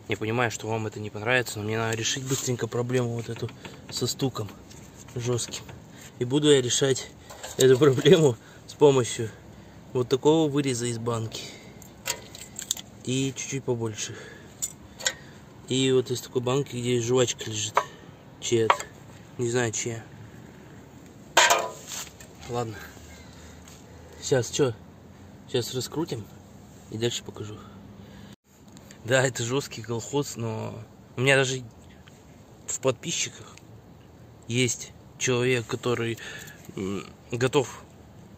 Я понимаю, что вам это не понравится, но мне надо решить быстренько проблему вот эту со стуком жестким. И буду я решать эту проблему с помощью вот такого выреза из банки. И чуть-чуть побольше. И вот из такой банки, где жвачка лежит. Чья-то. Не знаю, чья. Ладно. Сейчас что? Сейчас раскрутим и дальше покажу. Да, это жесткий колхоз, но у меня даже в подписчиках есть человек, который готов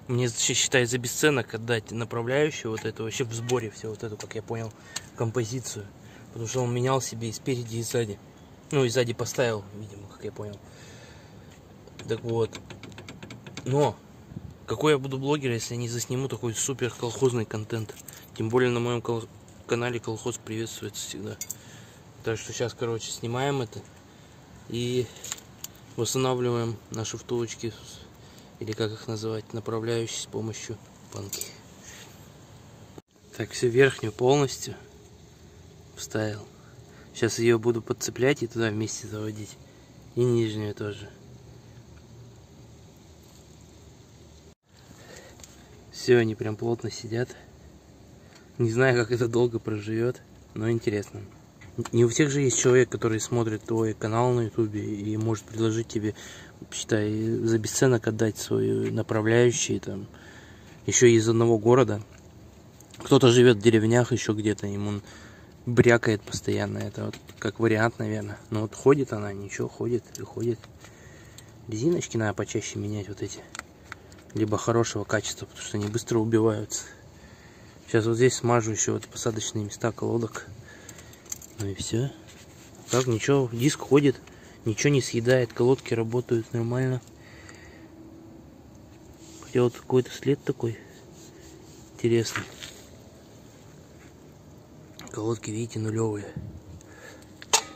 мне, считай, за бесценок отдать направляющую вот это, вообще в сборе все вот эту, как я понял, композицию. Потому что он менял себе и спереди, и сзади. Ну и сзади поставил, видимо, как я понял. Так вот. Но какой я буду блогер, если не засниму такой супер колхозный контент? Тем более на моем канале колхоз приветствуется всегда. Так что сейчас, короче, снимаем это и восстанавливаем наши втулочки, или как их называть, направляющие с помощью банки. Так, все верхнюю полностью вставил. Сейчас ее буду подцеплять и туда вместе заводить. И нижнюю тоже. Все, они прям плотно сидят. Не знаю, как это долго проживет, но интересно. Не у всех же есть человек, который смотрит твой канал на ютубе и может предложить тебе, считай, за бесценок отдать свою направляющую, там, еще из одного города. Кто-то живет в деревнях еще где-то, ему брякает постоянно. Это вот как вариант, наверное. Но вот ходит она, ничего, ходит и ходит. Резиночки надо почаще менять вот эти. Либо хорошего качества, потому что они быстро убиваются. Сейчас вот здесь смажу еще вот посадочные места колодок. Ну и все. Так, ничего, диск ходит, ничего не съедает, колодки работают нормально. Хотя вот какой-то след такой интересный. Колодки, видите, нулевые.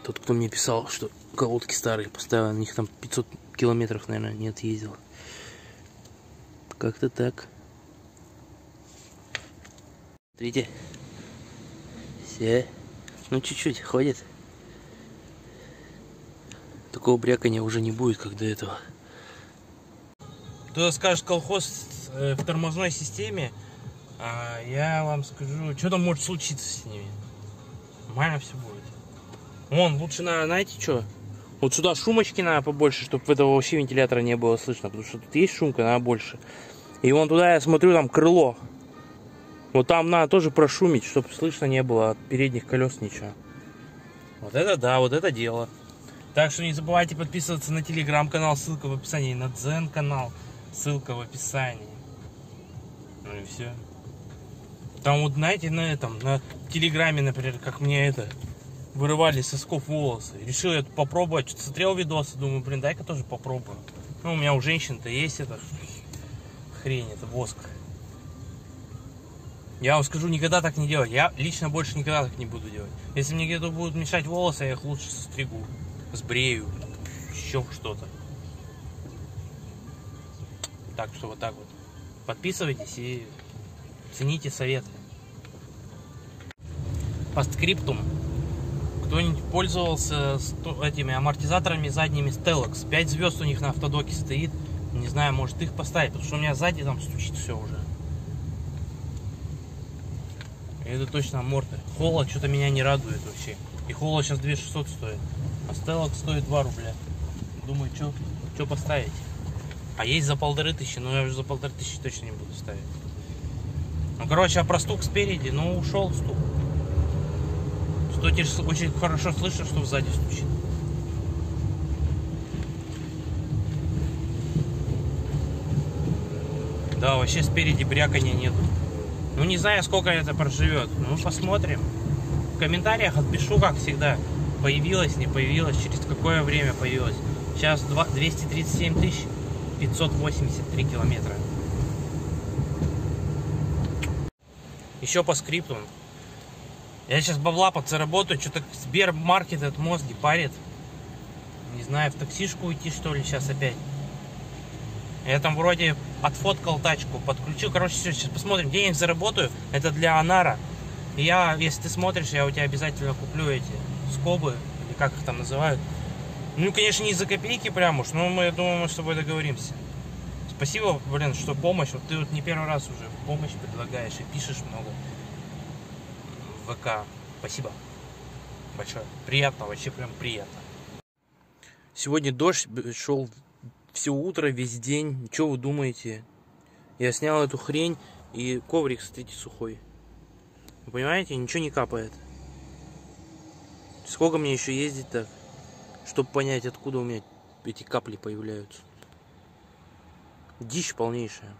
Тот, кто мне писал, что колодки старые поставил, на них там 500 километров, наверное, не отъездил. Как-то так. Смотрите. Все. Ну, чуть-чуть ходит. Такого брякания уже не будет, как до этого. Кто скажет колхоз в тормозной системе, я вам скажу, что там может случиться с ними. Нормально все будет. Вон, лучше надо, знаете что? Вот сюда шумочки надо побольше, чтобы этого вообще вентилятора не было слышно. Потому что тут есть шумка, надо больше. И вон туда, я смотрю, там крыло. Вот там надо тоже прошумить, чтобы слышно не было от передних колес ничего. Вот это да, вот это дело. Так что не забывайте подписываться на телеграм-канал, ссылка в описании, на дзен-канал, ссылка в описании. Ну и все. Там вот, знаете, на телеграме, например, как мне это, вырывали с сосков волосы. Решил я попробовать, что-то смотрел видосы, думаю, блин, дай-ка тоже попробую. Ну, у меня у женщин-то есть эта хрень, это воск. Я вам скажу, никогда так не делать. Я лично больше никогда так не буду делать. Если мне где-то будут мешать волосы, я их лучше состригу, сбрею, еще что-то. Так что вот так вот. Подписывайтесь и цените советы. Постскриптум. Кто-нибудь пользовался этими амортизаторами задними Stellax? 5 звезд у них на автодоке стоит. Не знаю, может их поставить, потому что у меня сзади там стучит все уже. Это точно аморты. Холод что-то меня не радует вообще. И холод сейчас 2600 стоит. А Stellax стоит 2 рубля. Думаю, что поставить. А есть за 1500, но я уже за 1500 точно не буду ставить. Ну, короче, а про стук спереди, ну, ушел стук. Очень хорошо слышно, что сзади стучит. Да, вообще спереди брякания нету. Ну, не знаю, сколько это проживет. Ну, посмотрим. В комментариях отпишу, как всегда. Появилось, не появилось, через какое время появилось. Сейчас 237 583 километра. Еще по скрипту. Я сейчас бабла подзаработаю. Что-то Сбермаркет от мозги парит. Не знаю, в таксишку уйти, что ли, сейчас опять. Я там вроде отфоткал тачку, подключил. Короче, сейчас посмотрим. Денег заработаю. Это для Анара. И я, если ты смотришь, я у тебя обязательно куплю эти скобы, или как их там называют. Ну, конечно, не за копейки прям уж, но я думаю, мы с тобой договоримся. Спасибо, блин, что помощь. Вот ты вот не первый раз уже помощь предлагаешь и пишешь много в ВК. Спасибо большое. Приятно, вообще прям приятно. Сегодня дождь шел все утро, весь день. Что вы думаете? Я снял эту хрень, и коврик, смотрите, сухой. Вы понимаете? Ничего не капает. Сколько мне еще ездить так, чтобы понять, откуда у меня эти капли появляются? Дичь полнейшая.